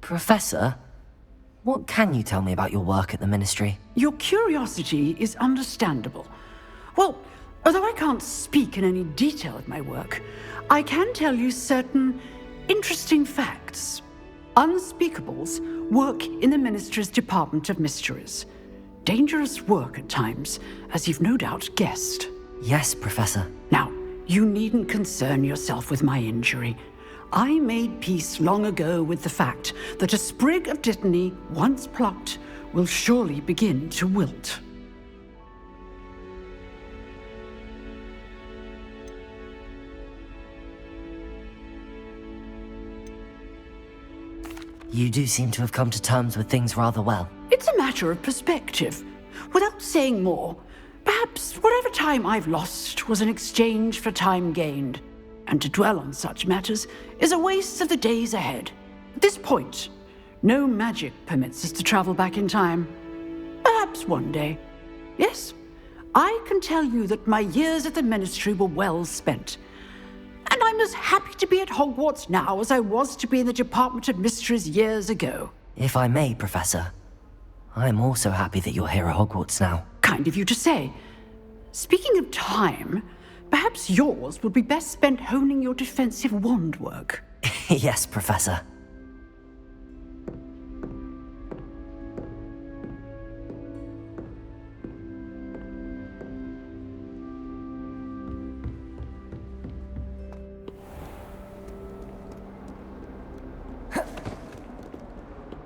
Professor, what can you tell me about your work at the Ministry? Your curiosity is understandable. Well, although I can't speak in any detail of my work, I can tell you certain interesting facts. Unspeakables work in the Ministry's Department of Mysteries. Dangerous work at times, as you've no doubt guessed. Yes, Professor. Now, you needn't concern yourself with my injury. I made peace long ago with the fact that a sprig of dittany, once plucked, will surely begin to wilt. You do seem to have come to terms with things rather well. It's a matter of perspective. Without saying more, perhaps whatever time I've lost was an exchange for time gained. And to dwell on such matters is a waste of the days ahead. At this point, no magic permits us to travel back in time. Perhaps one day. Yes, I can tell you that my years at the Ministry were well spent. And I'm as happy to be at Hogwarts now as I was to be in the Department of Mysteries years ago. If I may, Professor, I'm also happy that you're here at Hogwarts now. Kind of you to say. Speaking of time, perhaps yours would be best spent honing your defensive wand work. Yes, Professor.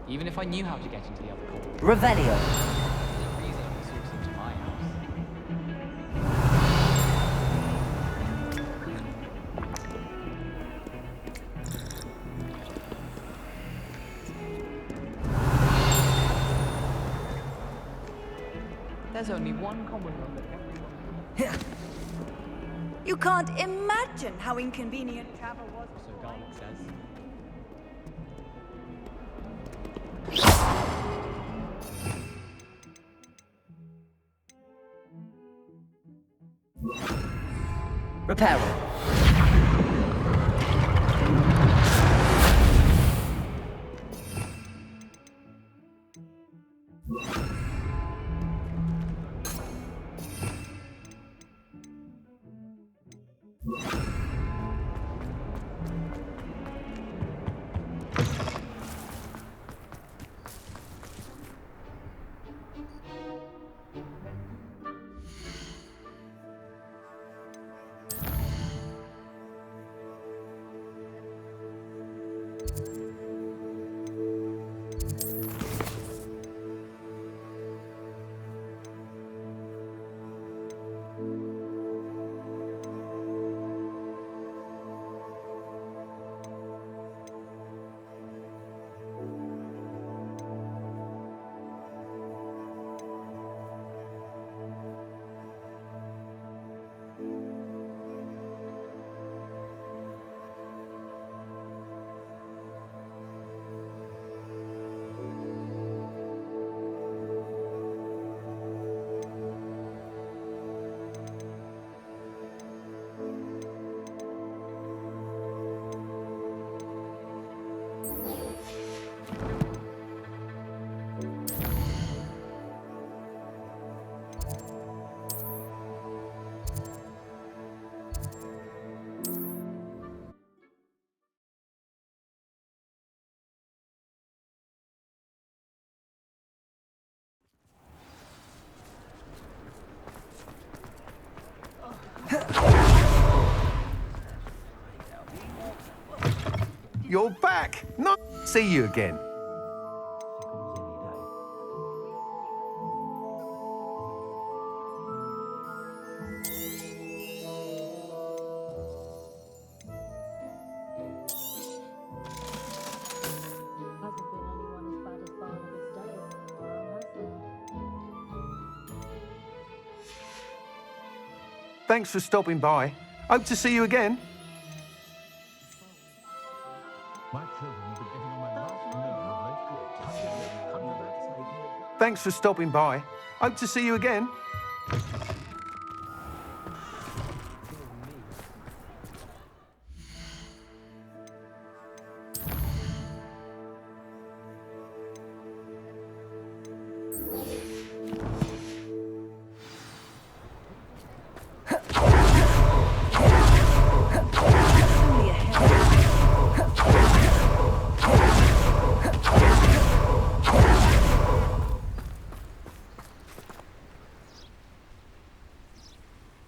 Even if I knew how to get into the other corner. Revelio. There's a reason I sort into my house. There's only one common room that everyone... You can't imagine how inconvenient travel was. So Garnet says. Reparo. You're back! Nice to see you again. Thanks for stopping by. Hope to see you again. Thanks for stopping by. Hope to see you again.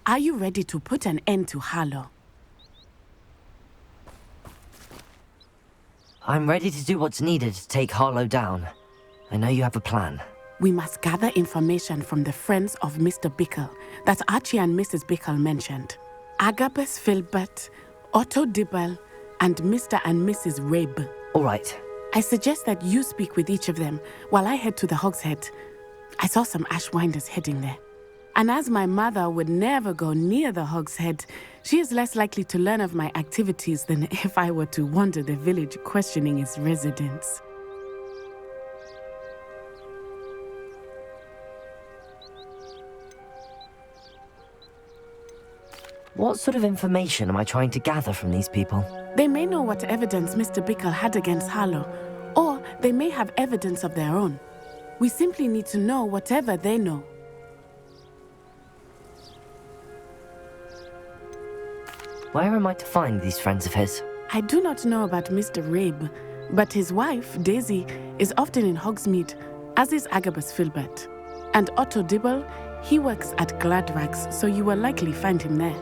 Are you ready to put an end to Harlow? I'm ready to do what's needed to take Harlow down. I know you have a plan. We must gather information from the friends of Mr. Bickle that Archie and Mrs. Bickle mentioned. Agabus Filbert, Otto Dibble, and Mr. and Mrs. Rabe. All right. I suggest that you speak with each of them while I head to the Hog's Head. I saw some Ashwinders heading there. And as my mother would never go near the Hog's Head, she is less likely to learn of my activities than if I were to wander the village questioning its residents. What sort of information am I trying to gather from these people? They may know what evidence Mr. Bickle had against Harlow, or they may have evidence of their own. We simply need to know whatever they know. Where am I to find these friends of his? I do not know about Mr. Rabe, but his wife, Daisy, is often in Hogsmeade, as is Agabus Filbert. And Otto Dibble, he works at Gladrags, so you will likely find him there.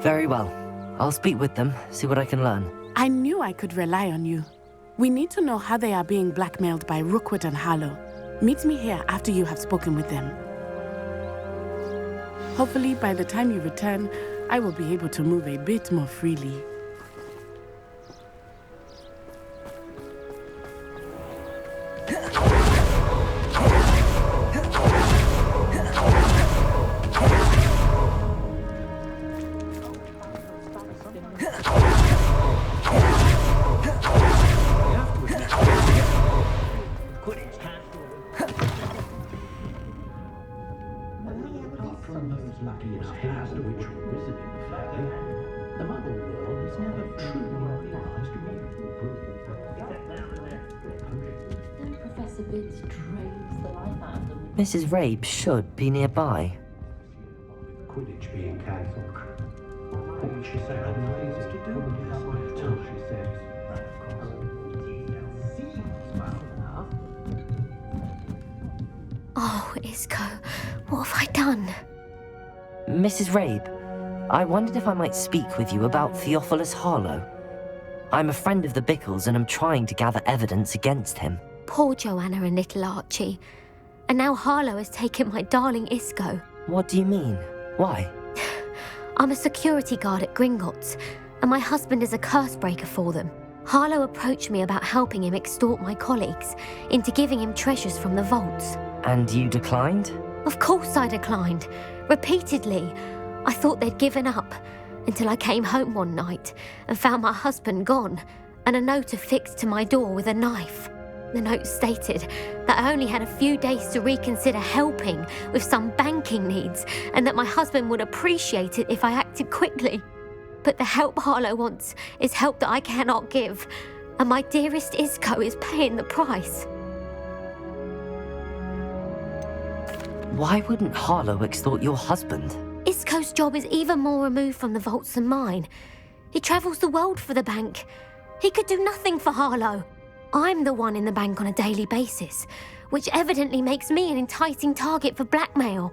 Very well. I'll speak with them, see what I can learn. I knew I could rely on you. We need to know how they are being blackmailed by Rookwood and Harlow. Meet me here after you have spoken with them. Hopefully, by the time you return, I will be able to move a bit more freely. Mrs. Rabe should be nearby. Quidditch being cancelled. What would she say otherwise to do with this? Till she says. Oh, Isco, what have I done? Mrs. Rabe, I wondered if I might speak with you about Theophilus Harlow. I'm a friend of the Bickles and I'm trying to gather evidence against him. Poor Joanna and little Archie. And now Harlow has taken my darling Isco. What do you mean? Why? I'm a security guard at Gringotts, and my husband is a curse breaker for them. Harlow approached me about helping him extort my colleagues into giving him treasures from the vaults. And you declined? Of course I declined. Repeatedly. I thought they'd given up, until I came home one night and found my husband gone, and a note affixed to my door with a knife. The note stated that I only had a few days to reconsider helping with some banking needs, and that my husband would appreciate it if I acted quickly. But the help Harlow wants is help that I cannot give, and my dearest Isco is paying the price. Why wouldn't Harlow extort your husband? Isco's job is even more removed from the vaults than mine. He travels the world for the bank. He could do nothing for Harlow. I'm the one in the bank on a daily basis, which evidently makes me an enticing target for blackmail.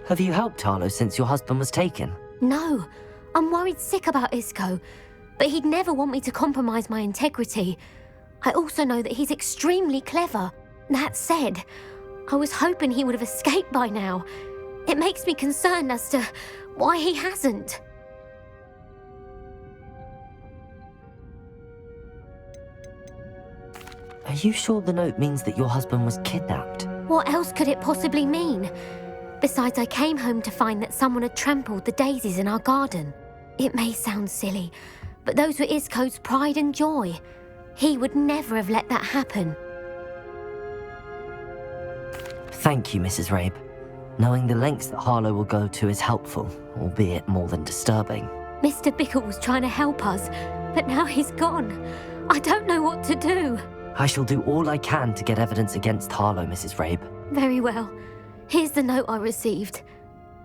Have you helped Harlow since your husband was taken? No, I'm worried sick about Isco, but he'd never want me to compromise my integrity. I also know that he's extremely clever. That said, I was hoping he would have escaped by now. It makes me concerned as to why he hasn't. Are you sure the note means that your husband was kidnapped? What else could it possibly mean? Besides, I came home to find that someone had trampled the daisies in our garden. It may sound silly, but those were Isco's pride and joy. He would never have let that happen. Thank you, Mrs. Rabe. Knowing the lengths that Harlow will go to is helpful, albeit more than disturbing. Mr. Bickle was trying to help us, But now he's gone. I don't know what to do. I shall do all I can to get evidence against Harlow, Mrs. Rabe. Very well. Here's the note I received.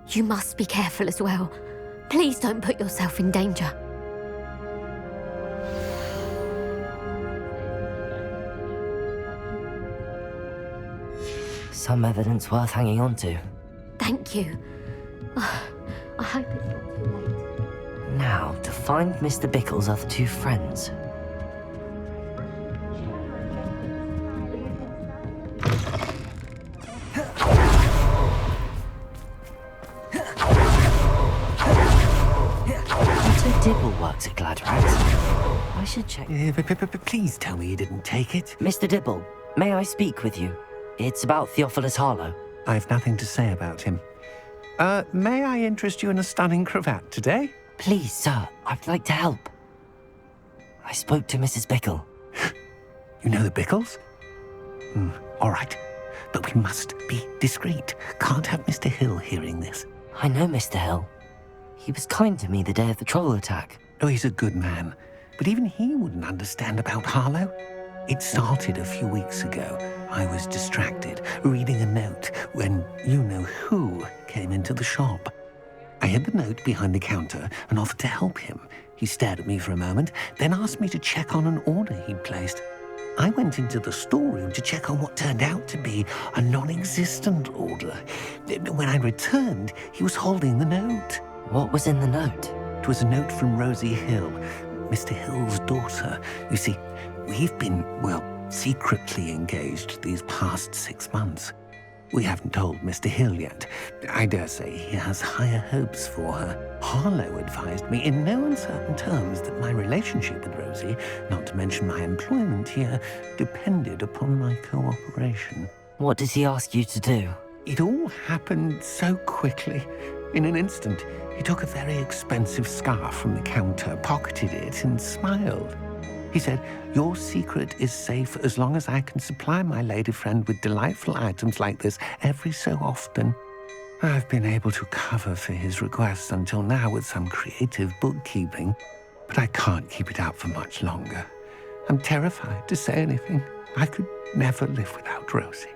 You must be careful as well. Please don't put yourself in danger. Some evidence worth hanging on to. Thank you. I hope it's not too late. Now, to find Mr. Bickle's other two friends. Mr. Dibble works at Gladrax. I should check. Please tell me you didn't take it. Mr. Dibble, may I speak with you? It's about Theophilus Harlow. I've nothing to say about him. May I interest you in a stunning cravat today? Please, sir, I'd like to help. I spoke to Mrs. Bickle. You know the Bickles? All right. But we must be discreet. Can't have Mr. Hill hearing this. I know Mr. Hill. He was kind to me the day of the troll attack. Oh, he's a good man. But even he wouldn't understand about Harlow. It started a few weeks ago. I was distracted, reading a note, when you-know-who came into the shop. I hid the note behind the counter and offered to help him. He stared at me for a moment, then asked me to check on an order he'd placed. I went into the storeroom to check on what turned out to be a non-existent order. When I returned, he was holding the note. What was in the note? It was a note from Rosie Hill, Mr. Hill's daughter. You see, we've been, secretly engaged these past 6 months. We haven't told Mr. Hill yet. I dare say he has higher hopes for her. Harlow advised me in no uncertain terms that my relationship with Rosie, not to mention my employment here, depended upon my cooperation. What does he ask you to do? It all happened so quickly. In an instant, he took a very expensive scarf from the counter, pocketed it, and smiled. He said, "Your secret is safe as long as I can supply my lady friend with delightful items like this every so often." I've been able to cover for his requests until now with some creative bookkeeping, but I can't keep it up for much longer. I'm terrified to say anything. I could never live without Rosie.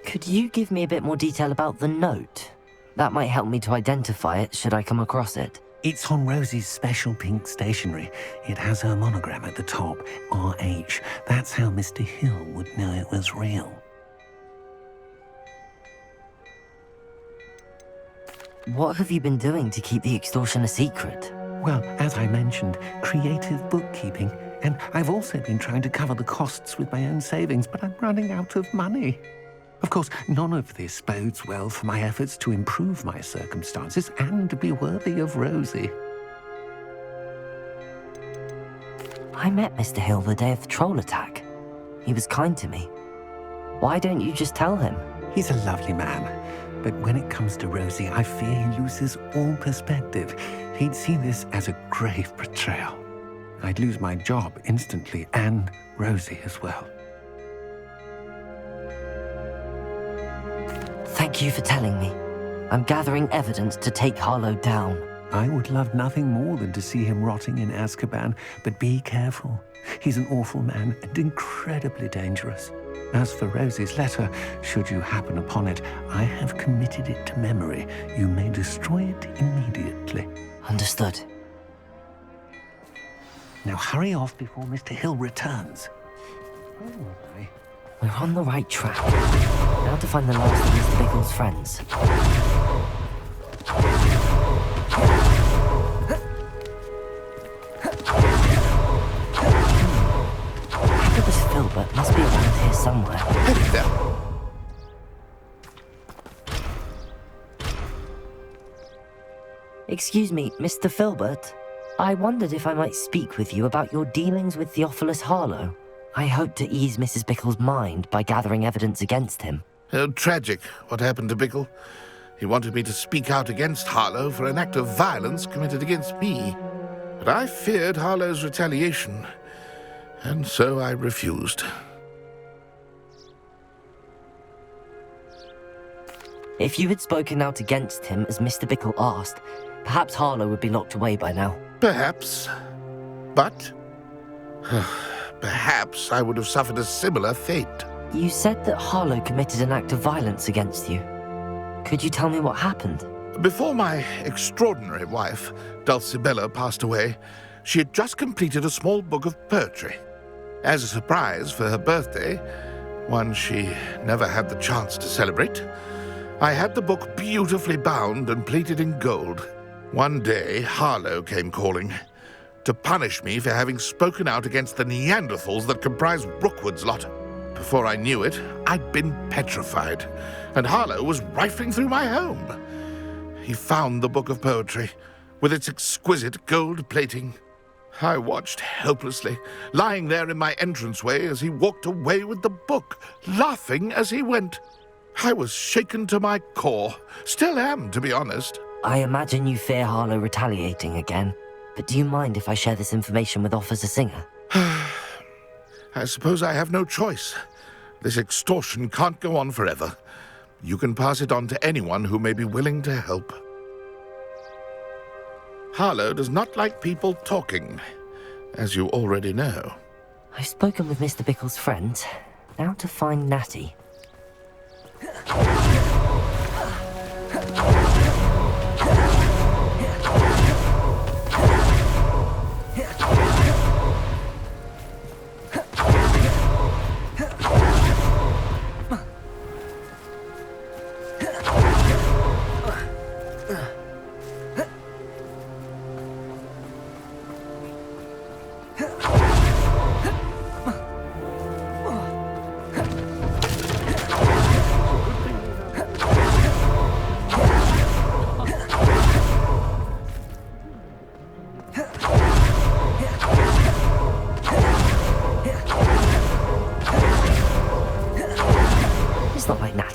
Could you give me a bit more detail about the note? That might help me to identify it should I come across it. It's on Rosie's special pink stationery. It has her monogram at the top, RH. That's how Mr. Hill would know it was real. What have you been doing to keep the extortion a secret? Well, as I mentioned, creative bookkeeping. And I've also been trying to cover the costs with my own savings, but I'm running out of money. Of course, none of this bodes well for my efforts to improve my circumstances and to be worthy of Rosie. I met Mr. Hill the day of the troll attack. He was kind to me. Why don't you just tell him? He's a lovely man, but when it comes to Rosie, I fear he loses all perspective. He'd see this as a grave betrayal. I'd lose my job instantly, and Rosie as well. Thank you for telling me. I'm gathering evidence to take Harlow down. I would love nothing more than to see him rotting in Azkaban, but be careful. He's an awful man and incredibly dangerous. As for Rosie's letter, should you happen upon it, I have committed it to memory. You may destroy it immediately. Understood. Now hurry off before Mr. Hill returns. Where was I? We're on the right track. Now to find the last of Mr. Bickle's friends. Agabus Filbert must be around here somewhere. Excuse me, Mr. Filbert. I wondered if I might speak with you about your dealings with Theophilus Harlow. I hope to ease Mrs. Bickle's mind by gathering evidence against him. Tragic, what happened to Bickle. He wanted me to speak out against Harlow for an act of violence committed against me. But I feared Harlow's retaliation, and so I refused. If you had spoken out against him as Mr. Bickle asked, Perhaps Harlow would be locked away by now. Perhaps. But perhaps I would have suffered a similar fate. You said that Harlow committed an act of violence against you. Could you tell me what happened? Before my extraordinary wife, Dulcibella, passed away, she had just completed a small book of poetry. As a surprise for her birthday, one she never had the chance to celebrate, I had the book beautifully bound and plated in gold. One day, Harlow came calling to punish me for having spoken out against the Neanderthals that comprise Rookwood's lot. Before I knew it, I'd been petrified, and Harlow was rifling through my home. He found the book of poetry, with its exquisite gold plating. I watched helplessly, lying there in my entranceway as he walked away with the book, laughing as he went. I was shaken to my core. Still am, to be honest. I imagine you fear Harlow retaliating again, but do you mind if I share this information with Officer Singer? I suppose I have no choice. This extortion can't go on forever. You can pass it on to anyone who may be willing to help. Harlow does not like people talking, as you already know. I've spoken with Mr. Bickle's friends. Now to find Natty.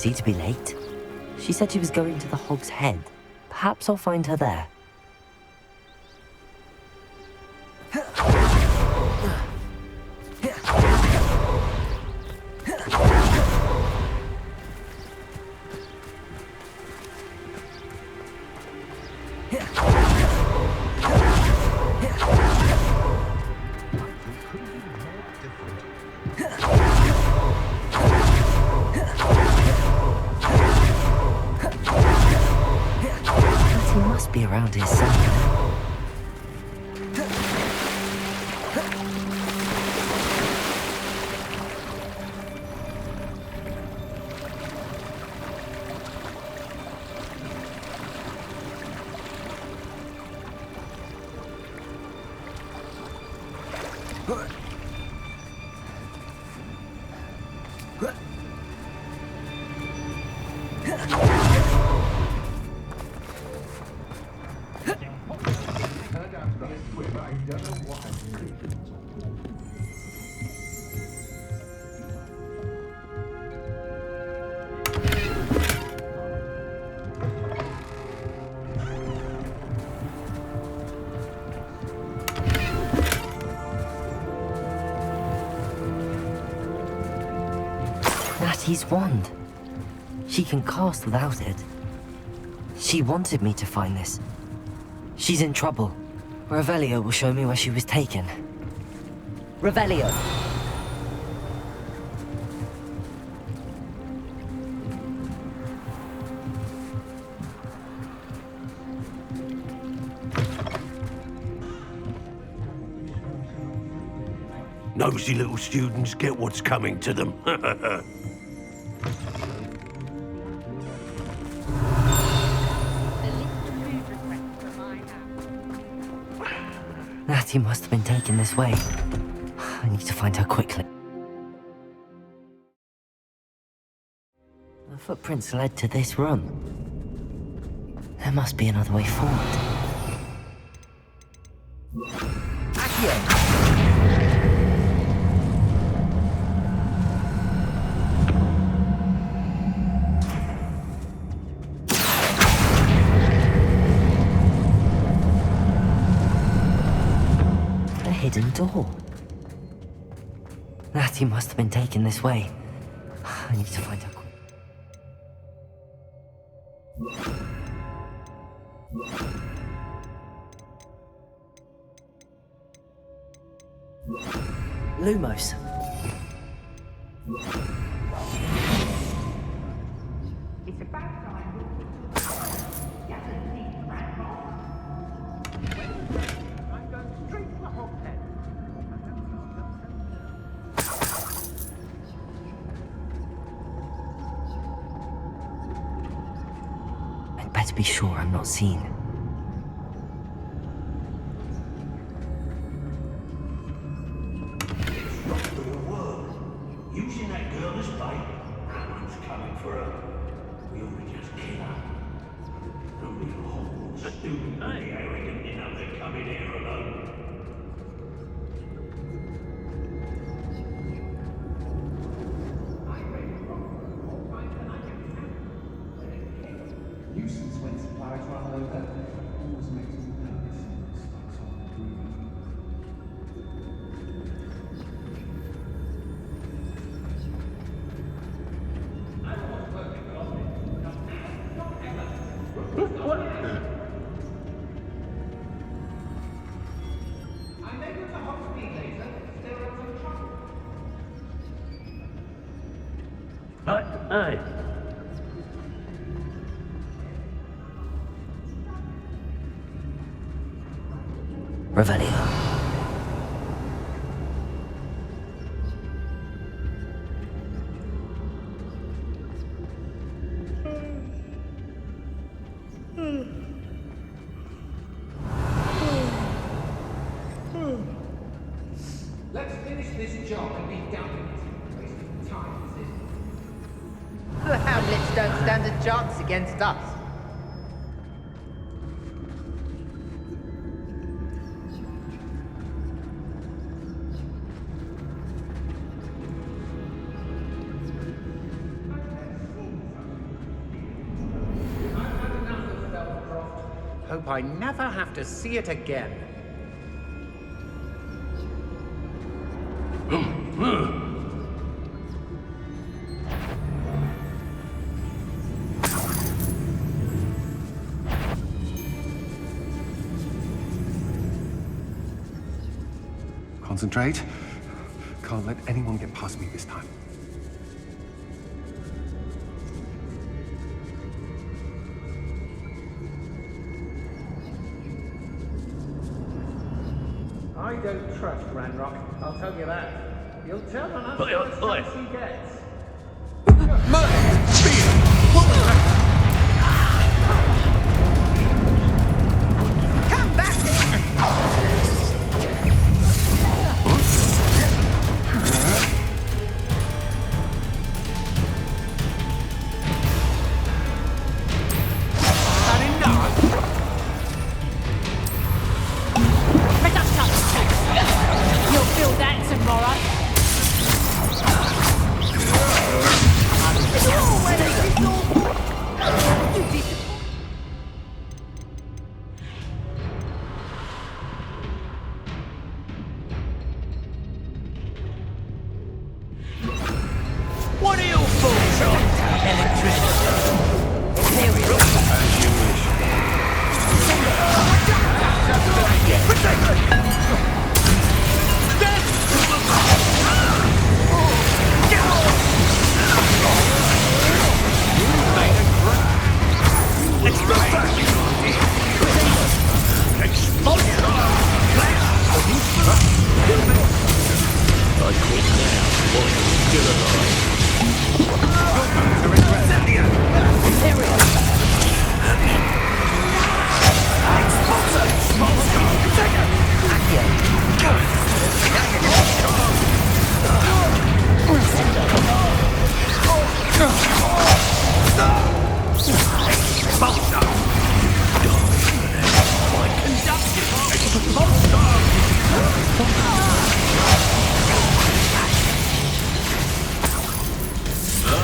To be late. She said she was going to the Hog's Head. Perhaps I'll find her there. Be around here somewhere. Natty's wand. She can cast without it. She wanted me to find this. She's in trouble. Revelio will show me where she was taken. Revelio! Nosy little students get what's coming to them. Natty must have been taken this way. I need to find her quickly. The footprints led to this room. There must be another way forward. Accio! Hidden door. Natty must have been taken this way. I need to find her. Lumos. I'd better be sure I'm not seen. Using that girl as bait. That one's coming for her. We ought to just kill her. The real Hogwarts student, they arrogant enough to come in here alone. Nuisance when supplies run over. Always makes me nervous when it starts on the breathing. Aye. Revelio. Let's finish this job and be done with it. Wasting time, is it? The Hamlets don't stand a chance against us. Hope I never have to see it again. Concentrate. Can't let anyone get past me this time. I don't trust Ranrock, I'll tell you that. He'll turn on us Oi, the first oi. chance he gets. Come back You'll feel that tomorrow. What are you fools on?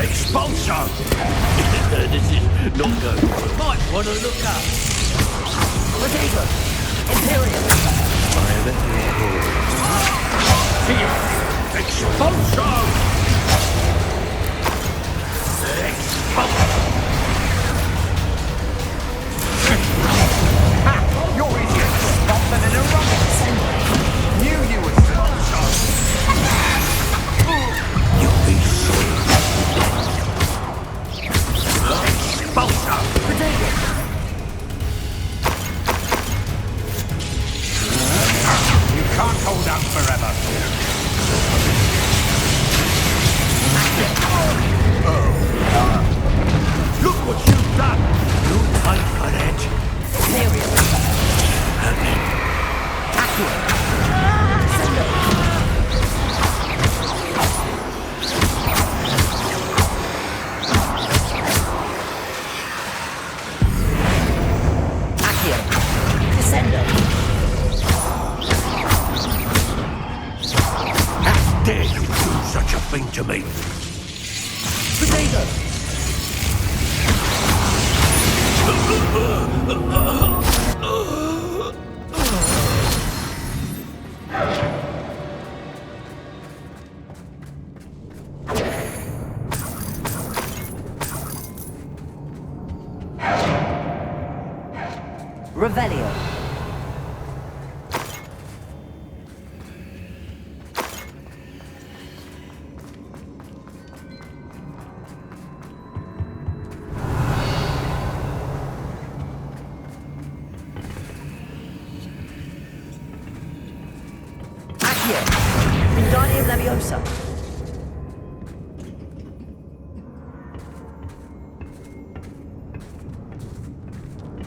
Expulsion! This is not good. Might want to look up. Potato! Imperial! Expulsion! You're easier to stop than an aerobics. Knew you would. nothing to me. Potato! Revelio. Accio. Wingardium Leviosa.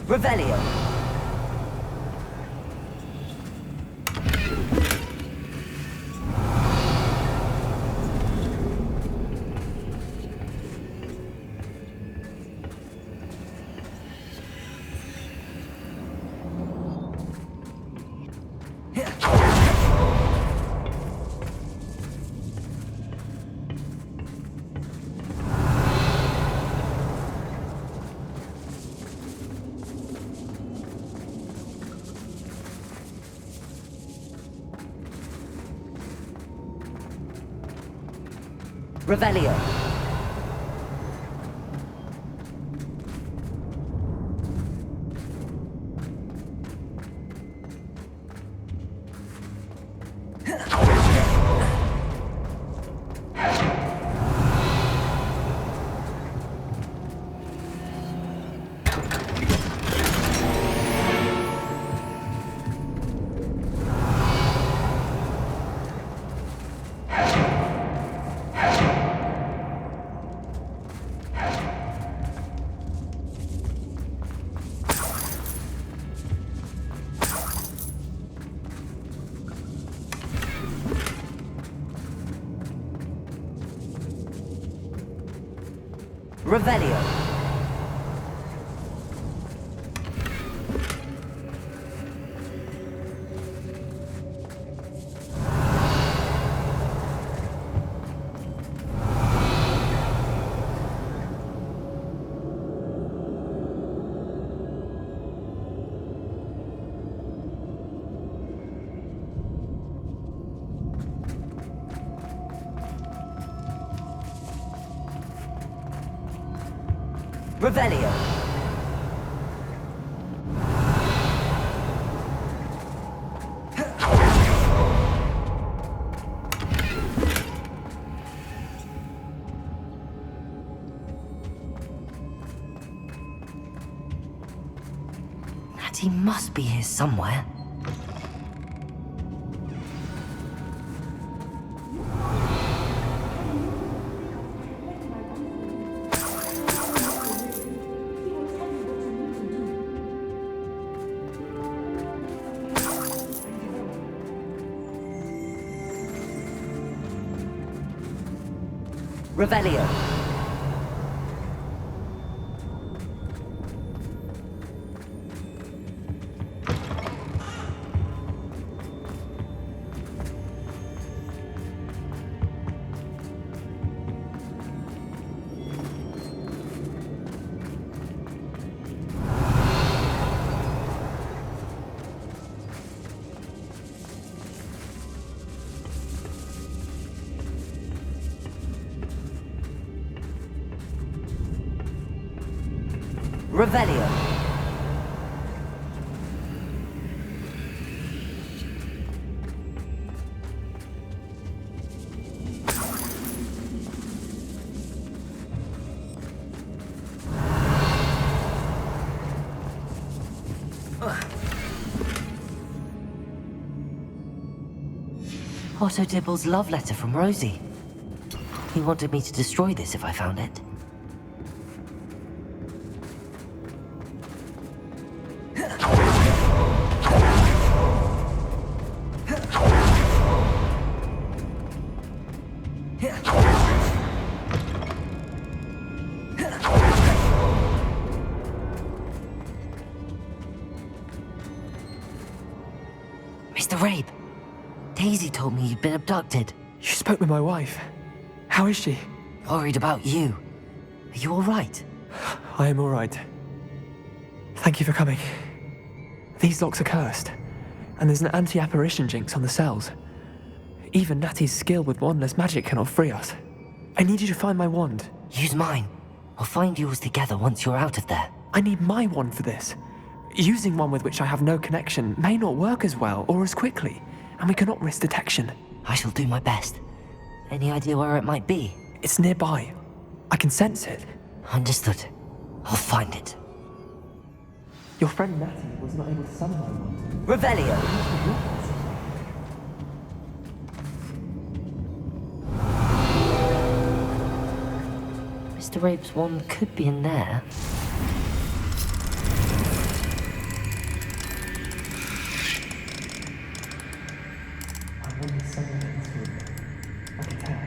Revelio. Revelio. Revelio. Revelio. He must be here somewhere. Revelio. Revelio. Otto Dibble's love letter from Rosie. He wanted me to destroy this if I found it. Mr. Rabe, Daisy told me you'd been abducted. You spoke with my wife. How is she? Worried about you. Are you alright? I am all right. Thank you for coming. These locks are cursed, and there's an anti-apparition jinx on the cells. Even Natty's skill with wandless magic cannot free us. I need you to find my wand. Use mine. We'll find yours together once you're out of there. I need my wand for this. Using one with which I have no connection may not work as well or as quickly, and we cannot risk detection. I shall do my best. Any idea where it might be? It's nearby. I can sense it. Understood. I'll find it. Your friend Natty was not able to summon my wand. Revelio! Mr. Rabe's wand could be in there. I wand is somewhere in this room. I can tell.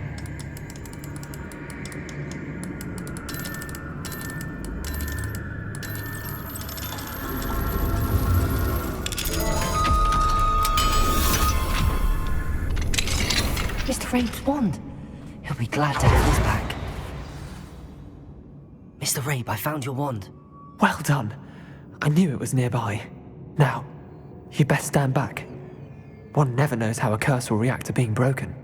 Mr. Rabe's wand! He'll be glad to have this back. Mr. Rabe, I found your wand. Well done. I knew it was nearby. Now, you best stand back. One never knows how a curse will react to being broken.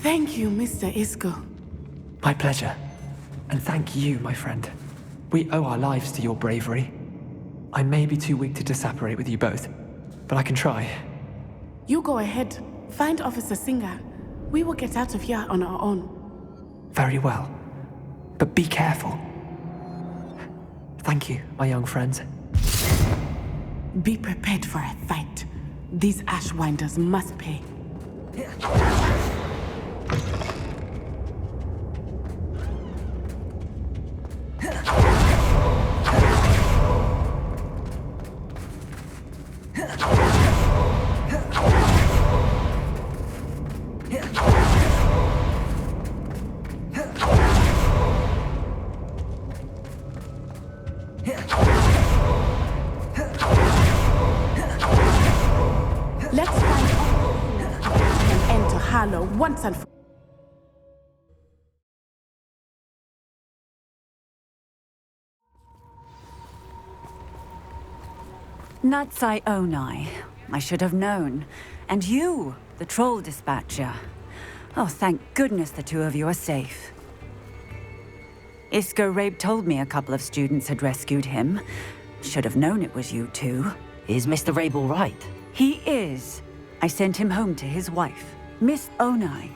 Thank you, Mr. Isco. My pleasure. And thank you, my friend. We owe our lives to your bravery. I may be too weak to disapparate with you both, but I can try. You go ahead. Find Officer Singer. We will get out of here on our own. Very well. But be careful. Thank you, my young friends. Be prepared for a fight. These Ashwinders must pay. Let's find and end to Harlow once and for Natsai onai. I should have known. And you, the troll dispatcher. Oh, thank goodness the two of you are safe. Isco Rabe told me a couple of students had rescued him. Should have known it was you two. Is Mr. Rabe all right? He is. I sent him home to his wife, Miss Onai.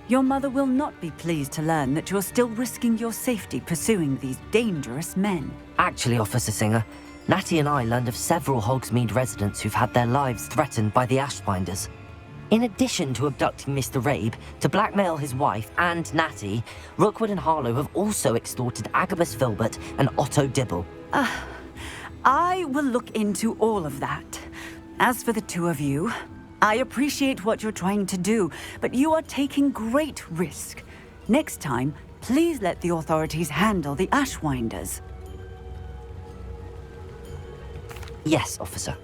Your mother will not be pleased to learn that you're still risking your safety pursuing these dangerous men. Actually, Officer Singer, Natty and I learned of several Hogsmeade residents who've had their lives threatened by the Ashbinders. In addition to abducting Mr. Rabe to blackmail his wife and Natty, Rookwood and Harlow have also extorted Agabus Filbert and Otto Dibble. I will look into all of that. As for the two of you, I appreciate what you're trying to do, but you are taking great risk. Next time, please let the authorities handle the Ashwinders. Yes, officer.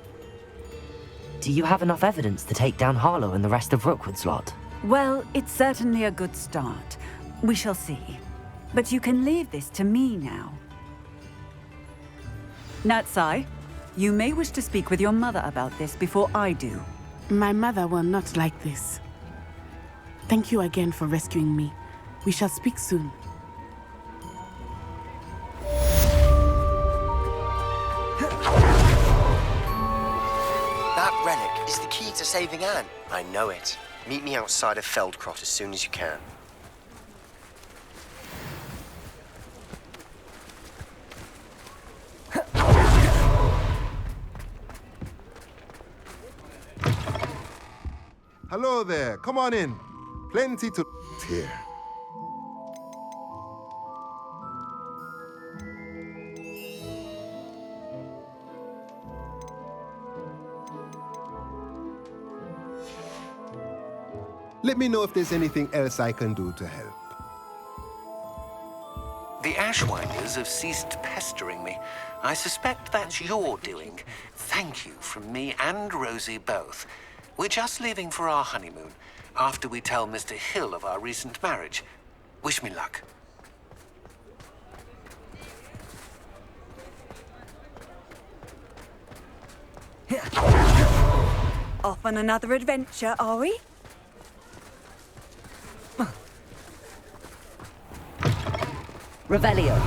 Do you have enough evidence to take down Harlow and the rest of Rookwood's lot? Well, it's certainly a good start. We shall see. But you can leave this to me now. Natsai, you may wish to speak with your mother about this before I do. My mother will not like this. Thank you again for rescuing me. We shall speak soon. That relic is the key to saving Anne. I know it. Meet me outside of Feldcrot as soon as you can. Hello there. Come on in. Plenty to here. Let me know if there's anything else I can do to help. The Ashwinders have ceased pestering me. I suspect that's your doing. Thank you from me and Rosie both. We're just leaving for our honeymoon, after we tell Mr. Hill of our recent marriage. Wish me luck. Off on another adventure, are we? Revelio.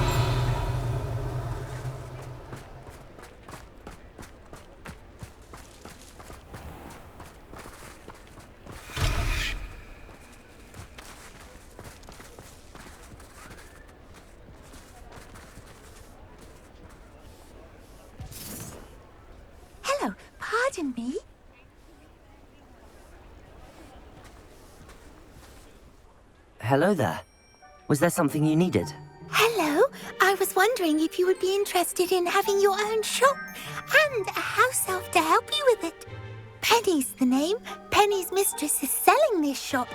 Hello, pardon me. Hello there. Was there something you needed? Hello, I was wondering if you would be interested in having your own shop and a house elf to help you with it. Penny's the name. Penny's mistress is selling this shop,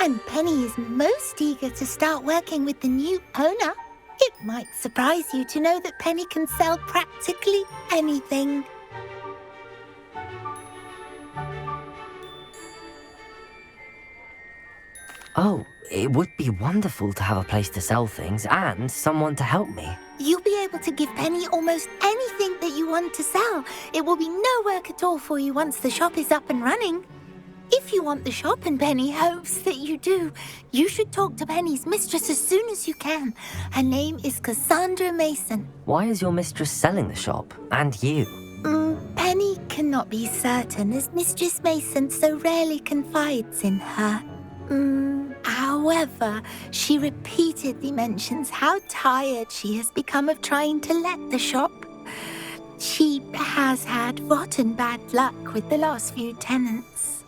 and Penny is most eager to start working with the new owner. It might surprise you to know that Penny can sell practically anything. Oh, it would be wonderful to have a place to sell things and someone to help me. You'll be able to give Penny almost anything that you want to sell. It will be no work at all for you once the shop is up and running. If you want the shop, and Penny hopes that you do, you should talk to Penny's mistress as soon as you can. Her name is Cassandra Mason. Why is your mistress selling the shop? And you? Penny cannot be certain, as Mistress Mason so rarely confides in her. However, she repeatedly mentions how tired she has become of trying to let the shop. She has had rotten bad luck with the last few tenants.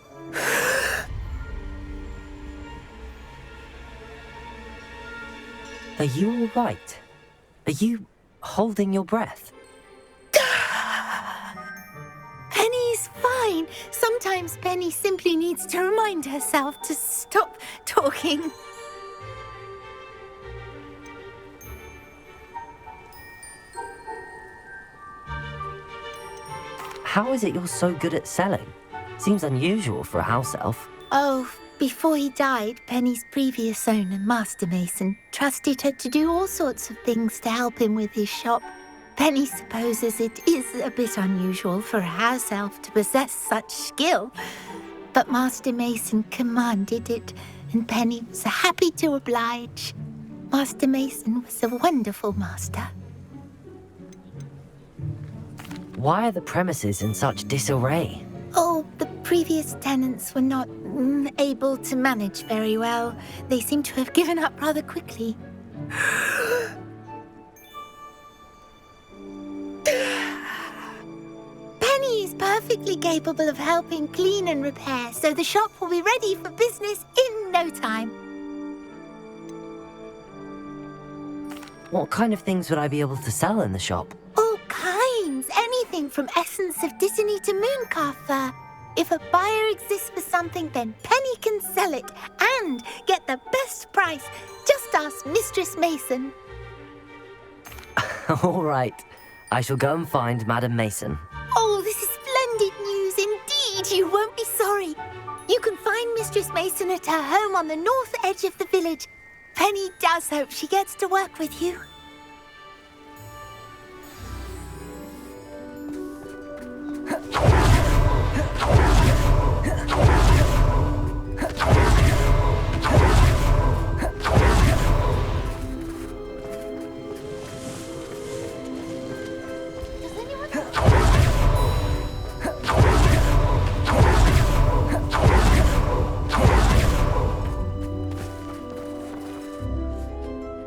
Are you all right? Are you holding your breath? Penny's fine. Sometimes Penny simply needs to remind herself to stop talking. How is it you're so good at selling? Seems unusual for a house elf. Oh, before he died, Penny's previous owner, Master Mason, trusted her to do all sorts of things to help him with his shop. Penny supposes it is a bit unusual for a house elf to possess such skill, but Master Mason commanded it, and Penny was happy to oblige. Master Mason was a wonderful master. Why are the premises in such disarray? Oh, the previous tenants were not able to manage very well. They seem to have given up rather quickly. Penny is perfectly capable of helping clean and repair, so the shop will be ready for business in no time. What kind of things would I be able to sell in the shop? All kinds. Anything from essence of Disney to mooncalf fur. If a buyer exists for something, then Penny can sell it and get the best price. Just ask Mistress Mason. All right. I shall go and find Madam Mason. Oh, this is splendid news indeed. You won't be sorry. You can find Mistress Mason at her home on the north edge of the village. Penny does hope she gets to work with you.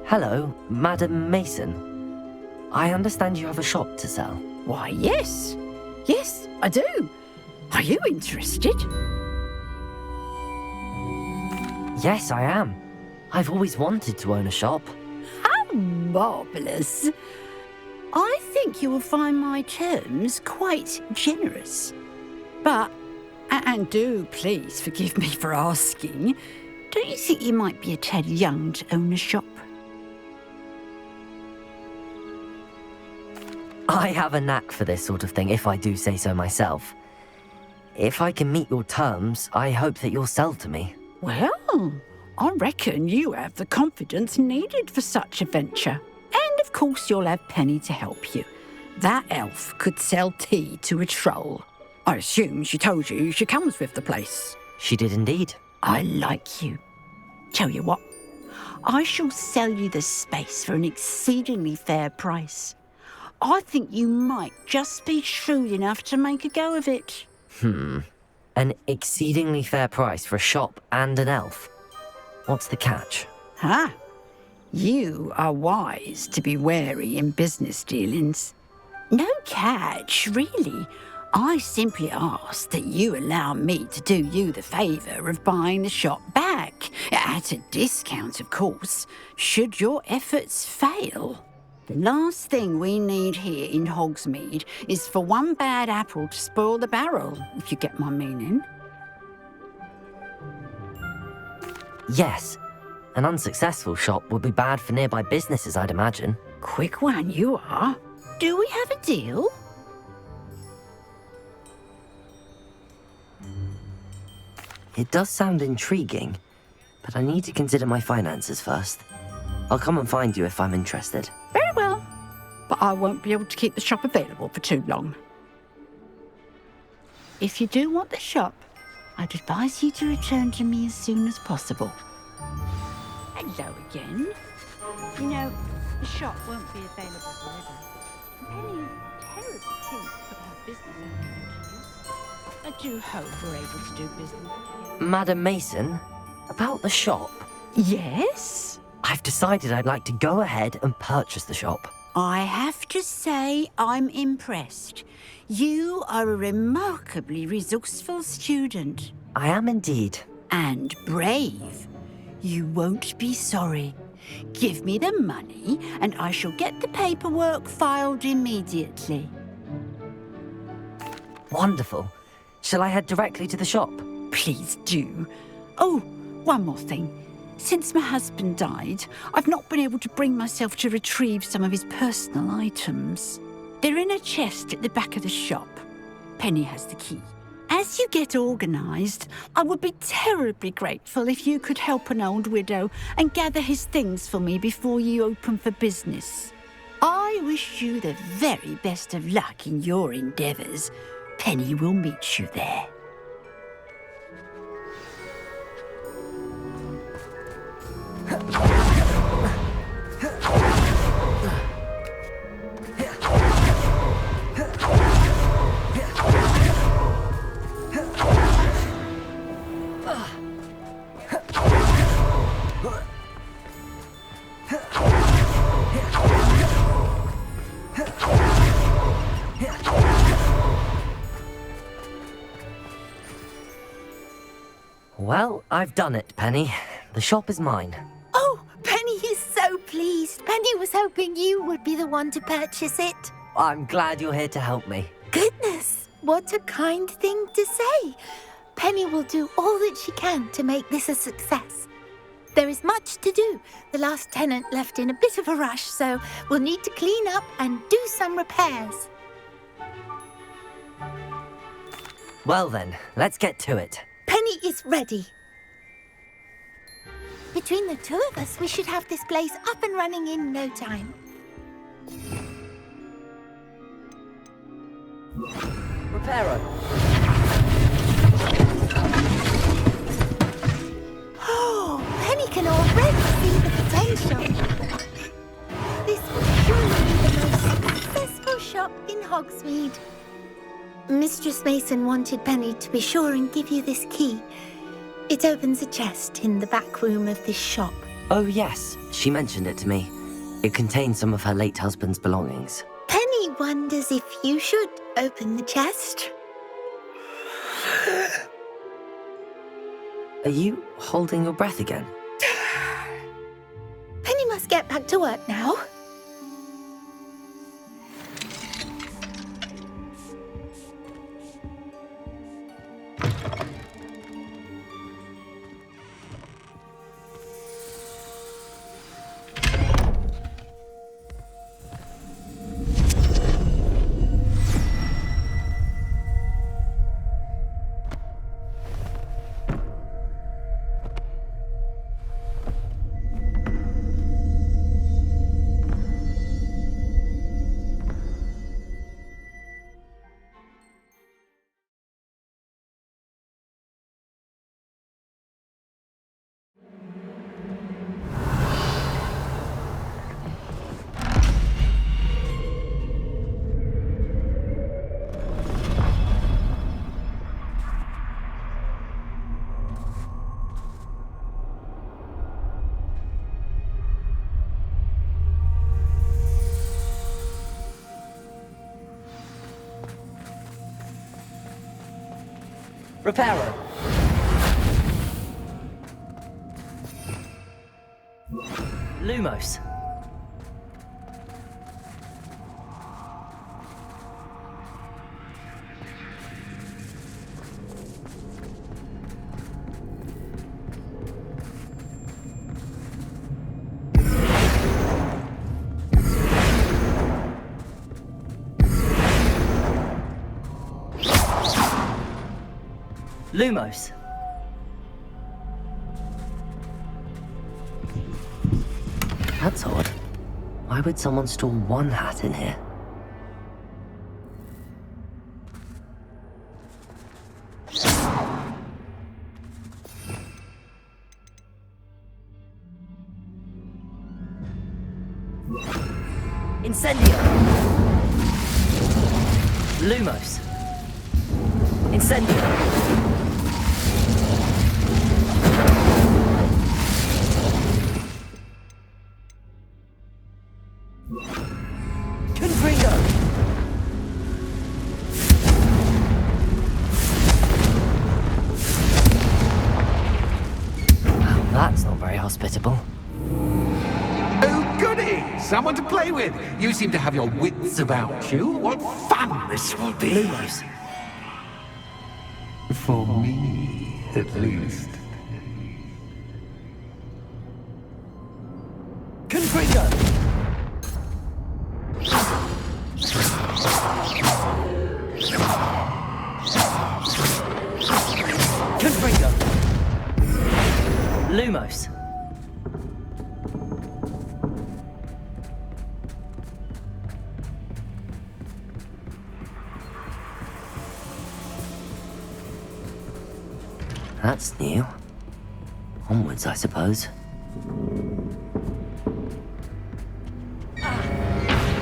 Hello, Madam Mason. I understand you have a shop to sell. Why, yes. Yes, I do. Are you interested? Yes, I am. I've always wanted to own a shop. How marvellous. I think you will find my terms quite generous. But And do please forgive me for asking. Don't you think you might be a tad young to own a shop? I have a knack for this sort of thing, if I do say so myself. If I can meet your terms, I hope that you'll sell to me. Well, I reckon you have the confidence needed for such a venture. And of course you'll have Penny to help you. That elf could sell tea to a troll. I assume she told you she comes with the place. She did indeed. I like you. Tell you what, I shall sell you the space for an exceedingly fair price. I think you might just be shrewd enough to make a go of it. An exceedingly fair price for a shop and an elf. What's the catch? Ah, you are wise to be wary in business dealings. No catch, really. I simply ask that you allow me to do you the favour of buying the shop back, at a discount, of course, should your efforts fail. The last thing we need here in Hogsmeade is for one bad apple to spoil the barrel, if you get my meaning. Yes. An unsuccessful shop would be bad for nearby businesses, I'd imagine. Quick one, you are. Do we have a deal? It does sound intriguing, but I need to consider my finances first. I'll come and find you if I'm interested. Very well, but I won't be able to keep the shop available for too long. If you do want the shop, I'd advise you to return to me as soon as possible. Hello again. You know, the shop won't be available forever. Penny is terribly keen to put her business into use. I do hope we're able to do business together. Madam Mason, about the shop. Yes? I've decided I'd like to go ahead and purchase the shop. I have to say I'm impressed. You are a remarkably resourceful student. I am indeed. And brave. You won't be sorry. Give me the money and I shall get the paperwork filed immediately. Wonderful. Shall I head directly to the shop? Please do. Oh, one more thing. Since my husband died, I've not been able to bring myself to retrieve some of his personal items. They're in a chest at the back of the shop. Penny has the key. As you get organised, I would be terribly grateful if you could help an old widow and gather his things for me before you open for business. I wish you the very best of luck in your endeavours. Penny will meet you there. Well, I've done it, Penny. The shop is mine. Oh, Penny is so pleased. Penny was hoping you would be the one to purchase it. I'm glad you're here to help me. Goodness, what a kind thing to say. Penny will do all that she can to make this a success. There is much to do. The last tenant left in a bit of a rush, so we'll need to clean up and do some repairs. Well then, let's get to it. Penny is ready. Between the two of us, we should have this place up and running in no time. Reparo. Oh, Penny can already see the potential. This will surely be the most successful shop in Hogsmeade. Mistress Mason wanted Penny to be sure and give you this key. It opens a chest in the back room of this shop. Oh yes, she mentioned it to me. It contains some of her late husband's belongings. Penny wonders if you should open the chest. Are you holding your breath again? Penny must get back to work now. Reparo. Lumos. Lumos. That's odd. Why would someone store one hat in here? Incendio! Lumos. Incendio! That's not very hospitable. Oh, goody! Someone to play with. You seem to have your wits about you. What fun this will be. Lumos. For me, at least. Confringo! Confringo! Lumos. That's new. Onwards, I suppose.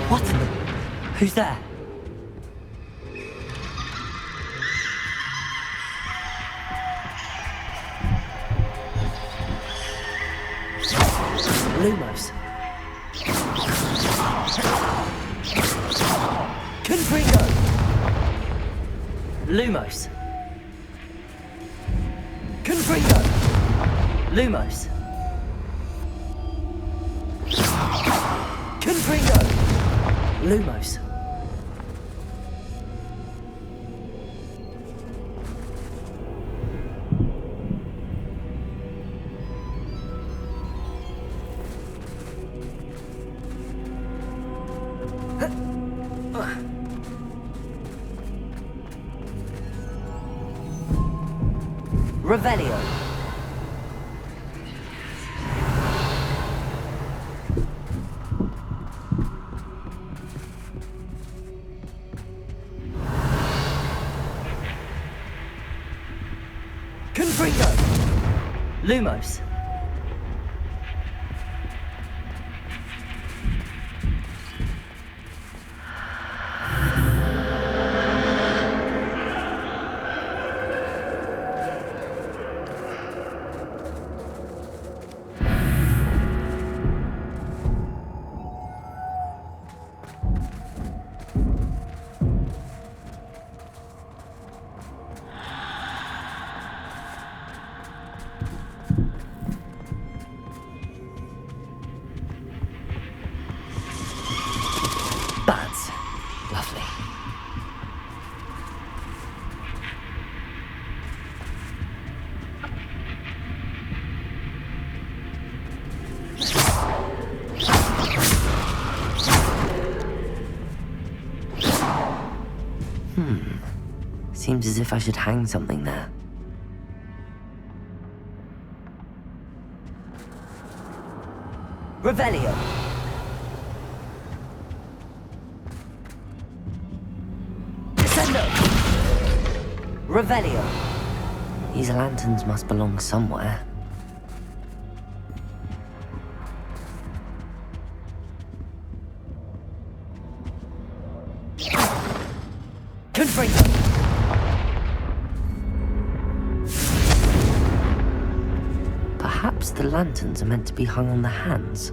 What? Who's there? Lumos. Confringo! Lumos. Confringo! Lumos. Confringo! Lumos. Revelio. Confringo. Lumos. Bats. Lovely. Seems as if I should hang something there. Revelio. Descendo. Revelio. These lanterns must belong somewhere. Confringo. Perhaps the lanterns are meant to be hung on the hands.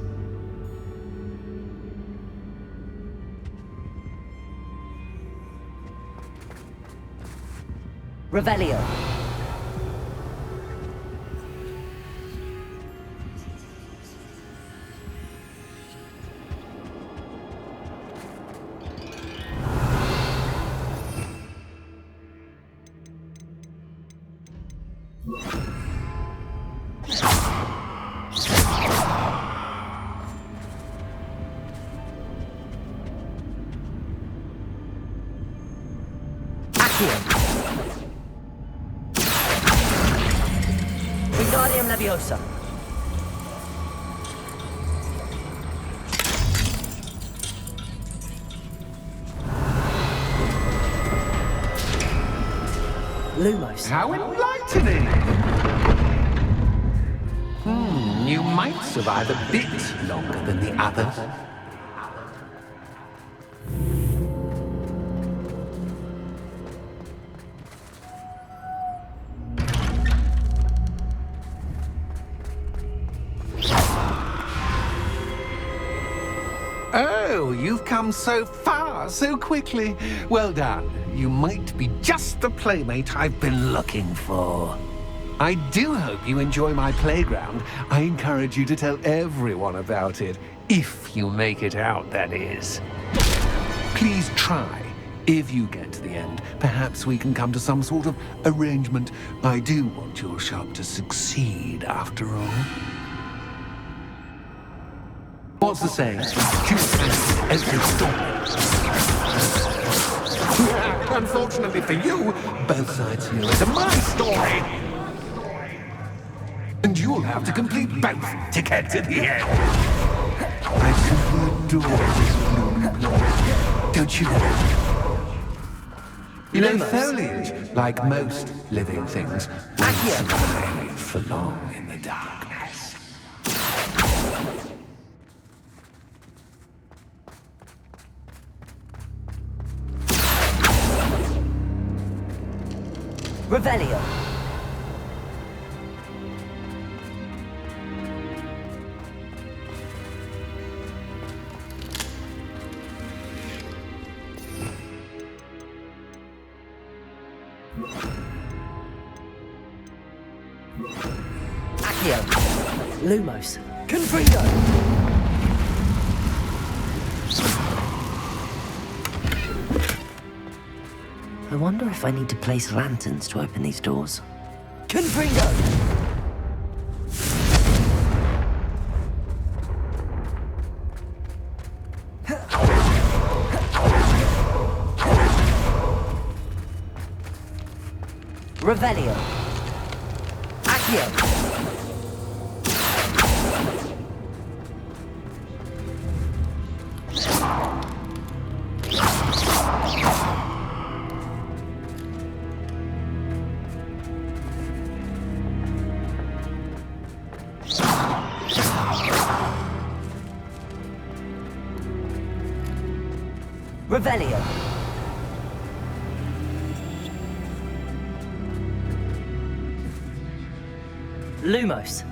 Revelio. Accio. Wingardium Leviosa. Lumos. How enlightening! You might survive a bit longer than the others. Oh, you've come so far, so quickly. Well done. You might be just the playmate I've been looking for. I do hope you enjoy my playground. I encourage you to tell everyone about it. If you make it out, that is. Please try. If you get to the end, perhaps we can come to some sort of arrangement. I do want your shop to succeed, after all. What's the saying? Every story. Unfortunately for you, both sides' heroes are my story. And you'll have to complete both to get to the end. I simply adore this blooming plant. Don't you know? You know, foliage, like most living things, won't survive for long in the darkness. Revelio. Accio. Lumos. Confringo. I wonder if I need to place lanterns to open these doors. Confringo! Revelio. Accio. Revelio. Lumos.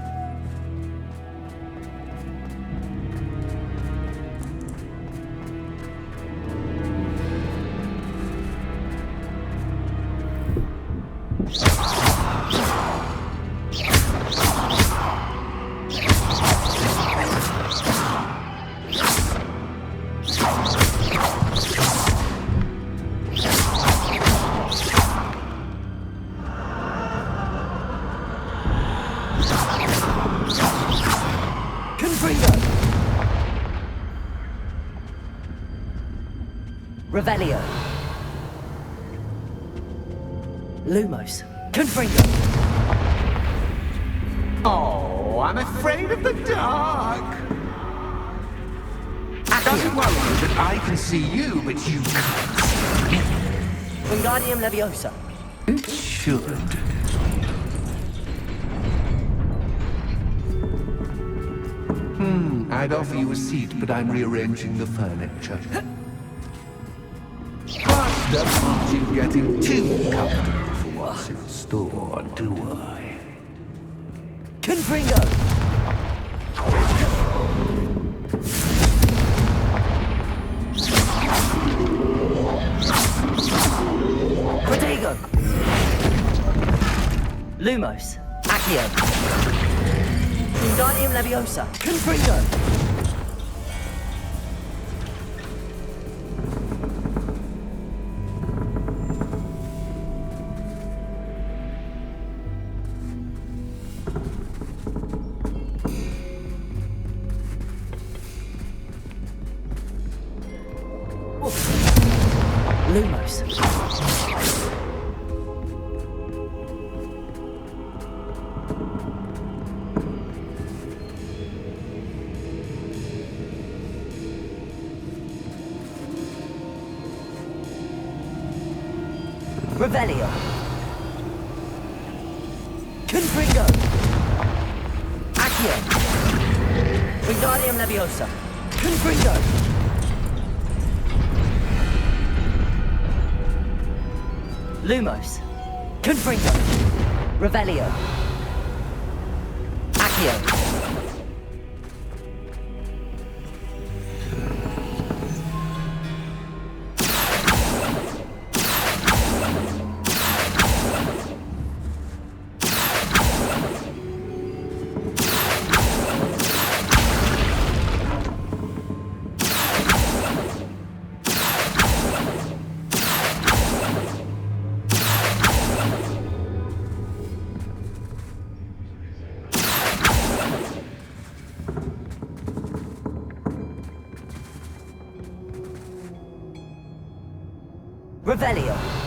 Revelio. Lumos. Confringo. Oh, I'm afraid of the dark. Doesn't worry that I can see you, but you can't see me. Wingardium Leviosa. It should. I'd offer you a seat, but I'm rearranging the furniture. But don't want you getting too comfortable for what's in store, do I? Confringo! Protego! Lumos. Accio. Wingardium Leviosa. Confringo! Lumos. Revelio. Confringo. Accio. Wingardium Leviosa. Confringo. Lumos. Confringo. Revelio. Accio. Revelio.